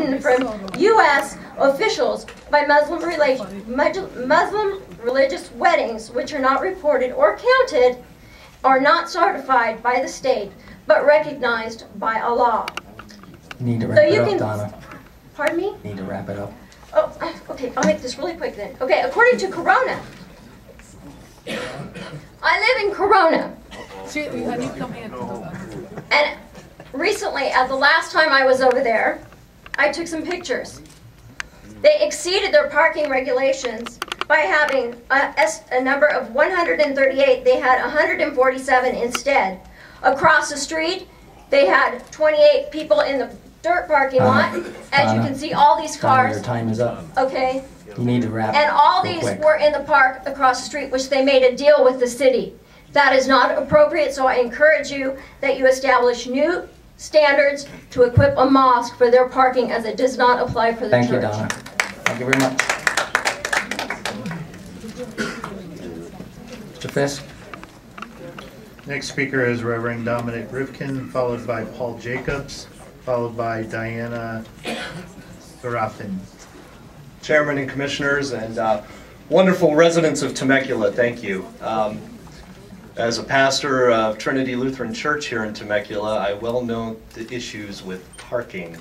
hidden from U.S. officials by Muslim religious weddings, which are not reported or counted, are not certified by the state, but recognized by Allah. You need to wrap it up, Donna. Pardon me? You need to wrap it up. Oh, okay, I'll make this really quick then. Okay, according to Corona, I live in Corona. And recently, at the last time I was over there, I took some pictures. They exceeded their parking regulations by having a number of 138. They had 147 instead. Across the street, they had 28 people in the dirt parking lot. As you can see, all these cars. Your time is up. Okay. You need to wrap. And all these were in the park across the street, which they made a deal with the city. That is not appropriate, so I encourage you that you establish new standards to equip a mosque for their parking, as it does not apply for the church. Thank you, Donna. Thank you very much. Mr. Fisk. Next speaker is Reverend Dominic Rivkin, followed by Paul Jacobs, followed by Diana Seraphin. Chairman and Commissioners and wonderful residents of Temecula, thank you. As a pastor of Trinity Lutheran Church here in Temecula, I well know the issues with parking.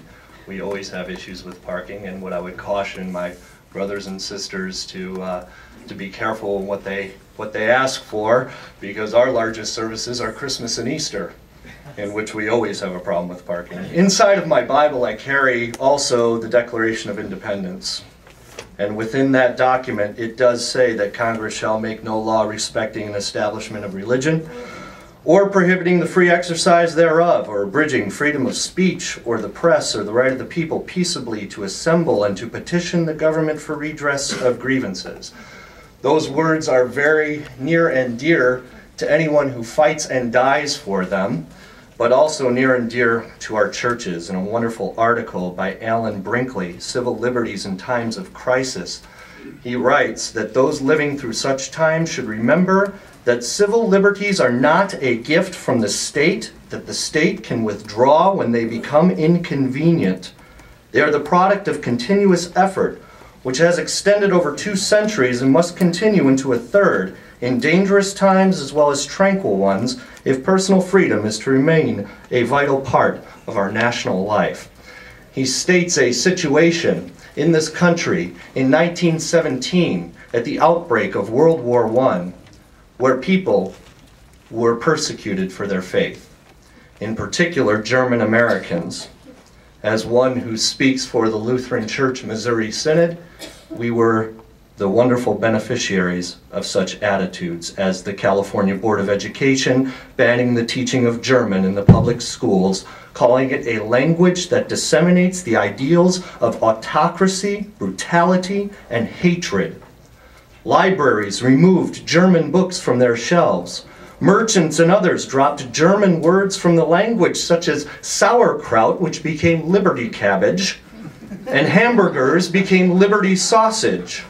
We always have issues with parking, and what I would caution my brothers and sisters to be careful in what they ask for, because our largest services are Christmas and Easter, in which we always have a problem with parking. Inside of my Bible, I carry also the Declaration of Independence. And within that document, it does say that Congress shall make no law respecting an establishment of religion, or prohibiting the free exercise thereof, or abridging freedom of speech, or the press, or the right of the people peaceably to assemble and to petition the government for redress of grievances. Those words are very near and dear to anyone who fights and dies for them, but also near and dear to our churches. In a wonderful article by Alan Brinkley, Civil Liberties in Times of Crisis, he writes that those living through such times should remember that civil liberties are not a gift from the state that the state can withdraw when they become inconvenient. They are the product of continuous effort, which has extended over 2 centuries and must continue into a third, in dangerous times as well as tranquil ones, if personal freedom is to remain a vital part of our national life. He states a situation in this country in 1917 at the outbreak of World War I, where people were persecuted for their faith, in particular German Americans. As one who speaks for the Lutheran Church Missouri Synod, we were the wonderful beneficiaries of such attitudes as the California Board of Education banning the teaching of German in the public schools, calling it a language that disseminates the ideals of autocracy, brutality, and hatred. Libraries removed German books from their shelves. Merchants and others dropped German words from the language, such as sauerkraut, which became liberty cabbage, and hamburgers became liberty sausage.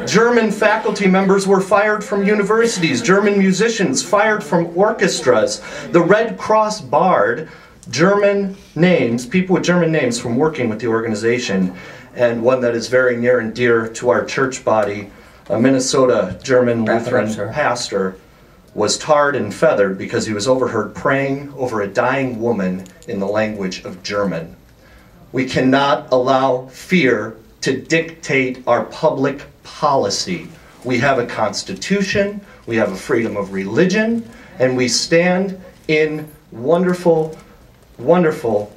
German faculty members were fired from universities, German musicians fired from orchestras. The Red Cross barred German names, people with German names, from working with the organization. And one that is very near and dear to our church body, a Minnesota German Lutheran pastor, was tarred and feathered because he was overheard praying over a dying woman in the language of German. We cannot allow fear to dictate our public policy. We have a constitution, we have a freedom of religion, and we stand in wonderful, wonderful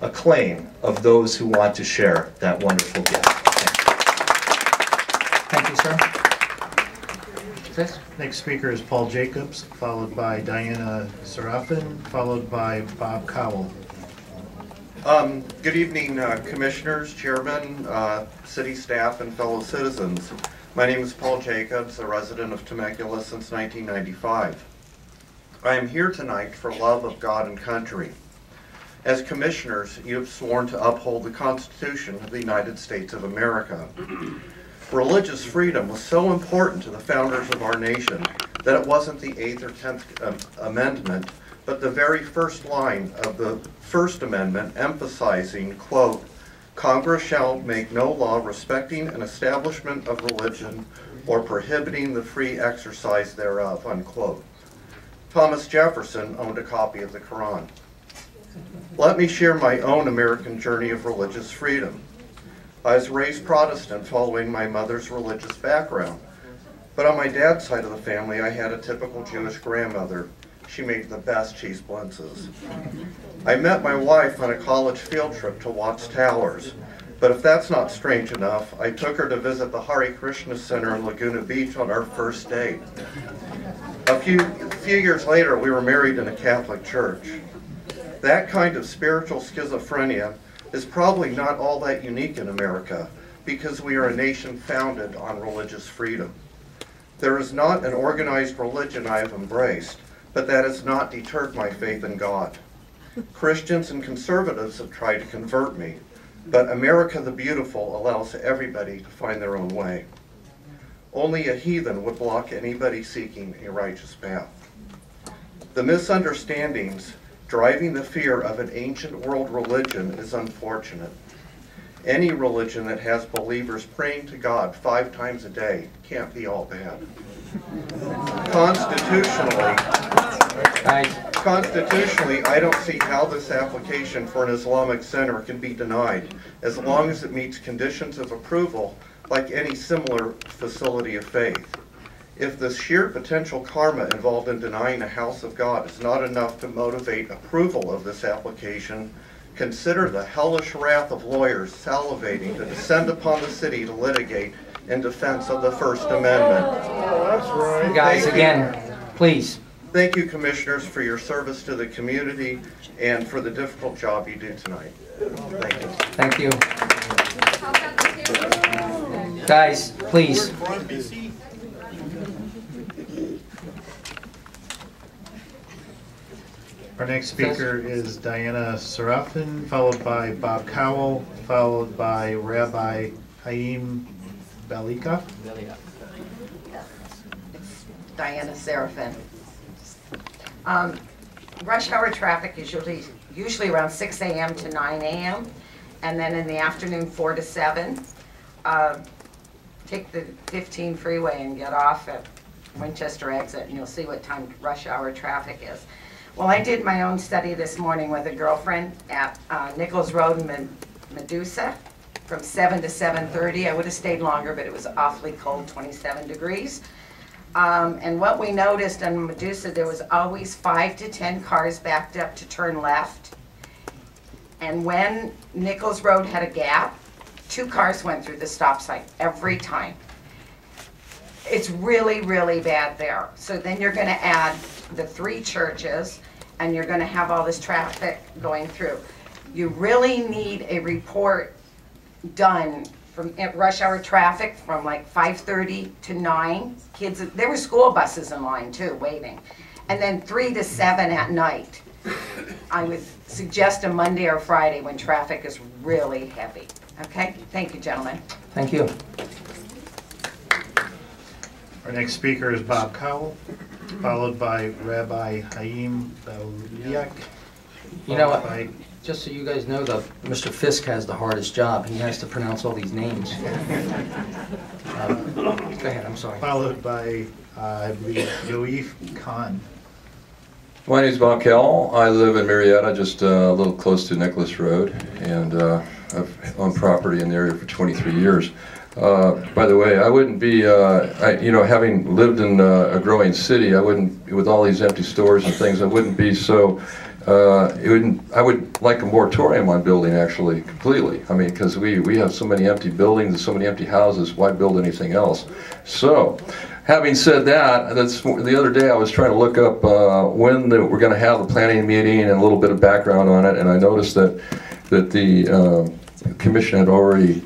acclaim of those who want to share that wonderful gift. Thank you, sir. Next speaker is Paul Jacobs, followed by Diana Seraphin, followed by Bob Cowell. Good evening, Commissioners, Chairman, City staff, and fellow citizens. My name is Paul Jacobs, a resident of Temecula since 1995. I am here tonight for love of God and country. As Commissioners, you have sworn to uphold the Constitution of the United States of America. Religious freedom was so important to the founders of our nation that it wasn't the 8th or 10th Amendment, but the very first line of the First Amendment emphasizing, quote, Congress shall make no law respecting an establishment of religion or prohibiting the free exercise thereof, unquote. Thomas Jefferson owned a copy of the Quran. Let me share my own American journey of religious freedom. I was raised Protestant following my mother's religious background, but on my dad's side of the family I had a typical Jewish grandmother. She made the best cheese blintzes. I met my wife on a college field trip to Watts Towers, but if that's not strange enough, I took her to visit the Hare Krishna Center in Laguna Beach on our first date. A few years later, we were married in a Catholic church. That kind of spiritual schizophrenia is probably not all that unique in America, because we are a nation founded on religious freedom. There is not an organized religion I have embraced, but that has not deterred my faith in God. Christians and conservatives have tried to convert me, but America the Beautiful allows everybody to find their own way. Only a heathen would block anybody seeking a righteous path. The misunderstandings driving the fear of an ancient world religion is unfortunate. Any religion that has believers praying to God 5 times a day can't be all bad. Constitutionally, I don't see how this application for an Islamic center can be denied, as long as it meets conditions of approval like any similar facility of faith. If the sheer potential karma involved in denying a house of God is not enough to motivate approval of this application, consider the hellish wrath of lawyers salivating to descend upon the city to litigate in defense of the First Amendment. Guys, again, please. Thank you, Commissioners, for your service to the community and for the difficult job you do tonight. Thank you. Thank you. Guys, please. Our next speaker is Diana Seraphin, followed by Bob Cowell, followed by Rabbi Heiam Balika. Diana Seraphin. Rush hour traffic is usually around 6 a.m. to 9 a.m. and then in the afternoon 4 to 7. Take the 15 freeway and get off at Winchester exit and you'll see what time rush hour traffic is. Well, I did my own study this morning with a girlfriend at Nichols Road in Medusa from 7 to 7:30. I would have stayed longer, but it was awfully cold, 27 degrees. And what we noticed in Medusa, there was always 5 to 10 cars backed up to turn left. And when Nichols Road had a gap, 2 cars went through the stop sign every time. It's really, really bad there. So then you're going to add the 3 churches, and you're going to have all this traffic going through. You really need a report done from rush hour traffic from like 5:30 to 9. Kids, there were school buses in line too, waiting. And then 3 to 7 at night. I would suggest a Monday or Friday when traffic is really heavy. Okay? Thank you, gentlemen. Thank you. Our next speaker is Bob Cowell, followed by Rabbi Heiam Balika. You know what? Just so you guys know, Mr. Fisk has the hardest job. He has to pronounce all these names. Go ahead, I'm sorry. Followed by, I believe, Louie Cohn. My name is Bob Cowell. I live in Marietta, just a little close to Nicholas Road, and I've owned property in the area for 23 years. By the way, I wouldn't be, having lived in a growing city, I wouldn't, with all these empty stores and things, I wouldn't be so, I would like a moratorium on building, actually, completely. I mean, because we have so many empty buildings and so many empty houses, why build anything else? So, having said that, the other day I was trying to look up when we're going to have the planning meeting and a little bit of background on it, and I noticed that the commission had already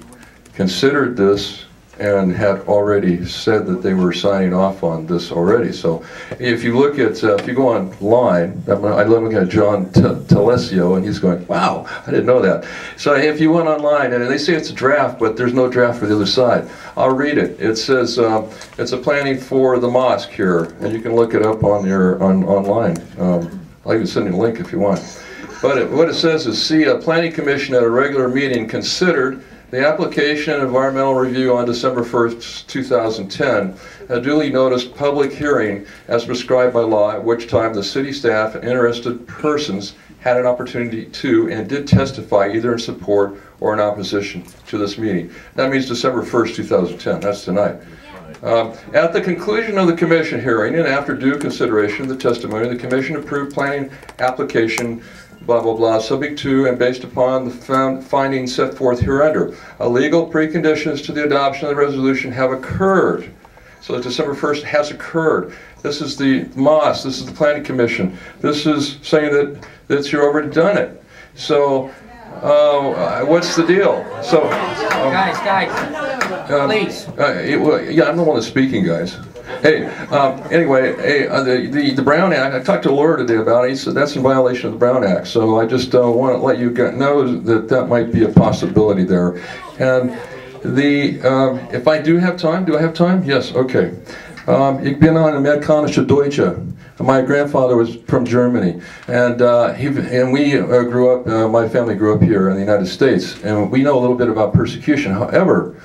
considered this and had already said that they were signing off on this already. So if you look at, if you go online, I'm looking at John Telesio, and he's going, wow, I didn't know that. So if you went online, and they say it's a draft, but there's no draft for the other side. I'll read it. It says, it's a planning for the mosque here, and you can look it up on your online. I can send you a link if you want. But what it says is, see, a planning commission at a regular meeting considered the application and environmental review on December 1st, 2010, a duly noticed public hearing as prescribed by law, at which time the city staff and interested persons had an opportunity to and did testify either in support or in opposition to this meeting. That means December 1st, 2010. That's tonight. At the conclusion of the commission hearing and after due consideration of the testimony, the commission approved planning application blah blah blah, subject to and based upon the findings set forth hereunder. Legal preconditions to the adoption of the resolution have occurred. So December 1st has occurred. This is the MOS, this is the Planning Commission. This is saying that you've already done it. So what's the deal? So Guys, please. Yeah, I'm the one that's speaking, guys. Hey, anyway, hey, the Brown Act, I talked to Laura today about it. He said that's in violation of the Brown Act. So I just want to let you know that that might be a possibility there. And if I do have time, do I have time? Yes, okay. Ich bin ein amerikanischer Deutscher. My grandfather was from Germany, and we grew up. My family grew up here in the United States, and we know a little bit about persecution. However,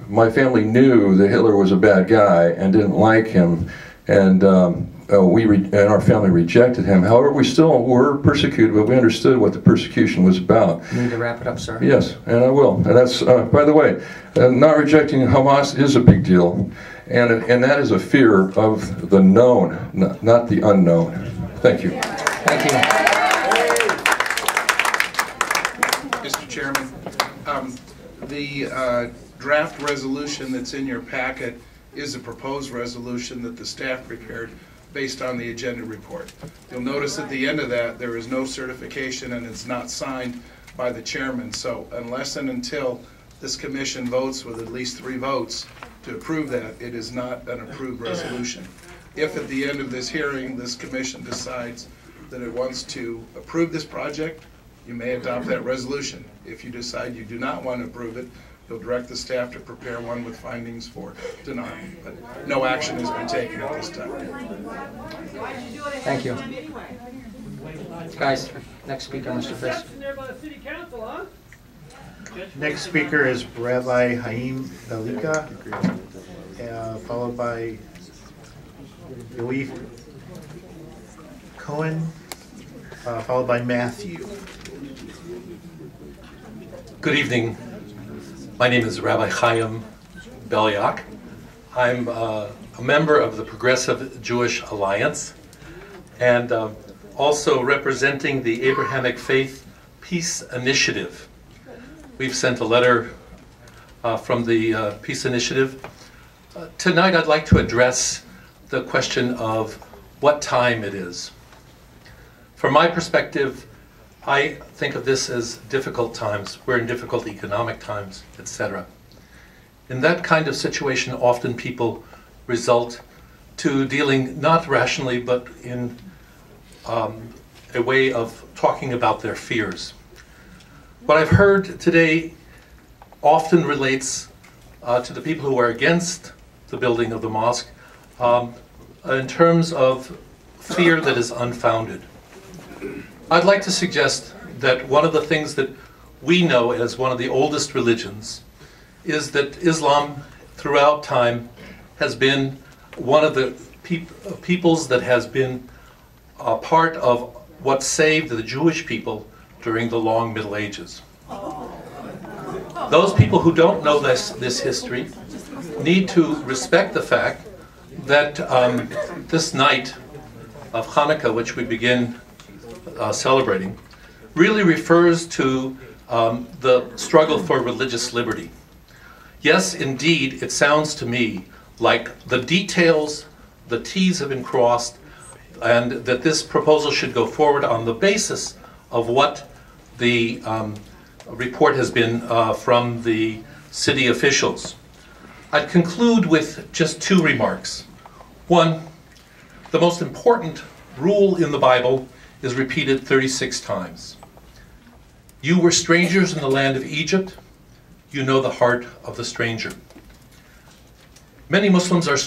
my family knew that Hitler was a bad guy and didn't like him, and our family rejected him. However, we still were persecuted, but we understood what the persecution was about. You need to wrap it up, sir. Yes, and I will. And that's, by the way, not rejecting Hamas is a big deal, and that is a fear of the known, not the unknown. Thank you. Thank you. Mr. Chairman, the draft resolution that's in your packet is a proposed resolution that the staff prepared based on the agenda report. You'll notice at the end of that there is no certification and it's not signed by the chairman. So unless and until this commission votes with at least 3 votes to approve that, it is not an approved resolution. If at the end of this hearing this commission decides that it wants to approve this project, you may adopt that resolution. If you decide you do not want to approve it, you'll direct the staff to prepare one with findings for denying. But no action has been taken at this time. Thank you. Guys, next speaker, Mr. Fisk. Next speaker is Rabbi Heiam Belika, followed by Louie Cohn, followed by Matthew. Good evening. My name is Rabbi Chaim Belyak. I'm a member of the Progressive Jewish Alliance and also representing the Abrahamic Faith Peace Initiative. We've sent a letter from the Peace Initiative. Tonight I'd like to address the question of what time it is. From my perspective, I think of this as difficult times. We're in difficult economic times, etc. In that kind of situation, often people result to dealing not rationally, but in a way of talking about their fears. What I've heard today often relates to the people who are against the building of the mosque in terms of fear that is unfounded. I'd like to suggest that one of the things that we know as one of the oldest religions is that Islam throughout time has been one of the peoples that has been a part of what saved the Jewish people during the long Middle Ages. Those people who don't know this history need to respect the fact that this night of Hanukkah, which we begin celebrating, really refers to the struggle for religious liberty. Yes, indeed, it sounds to me like the details, the T's have been crossed, and that this proposal should go forward on the basis of what the report has been from the city officials. I'd conclude with just 2 remarks. One, the most important rule in the Bible is repeated 36 times. You were strangers in the land of Egypt. You know the heart of the stranger. Many Muslims are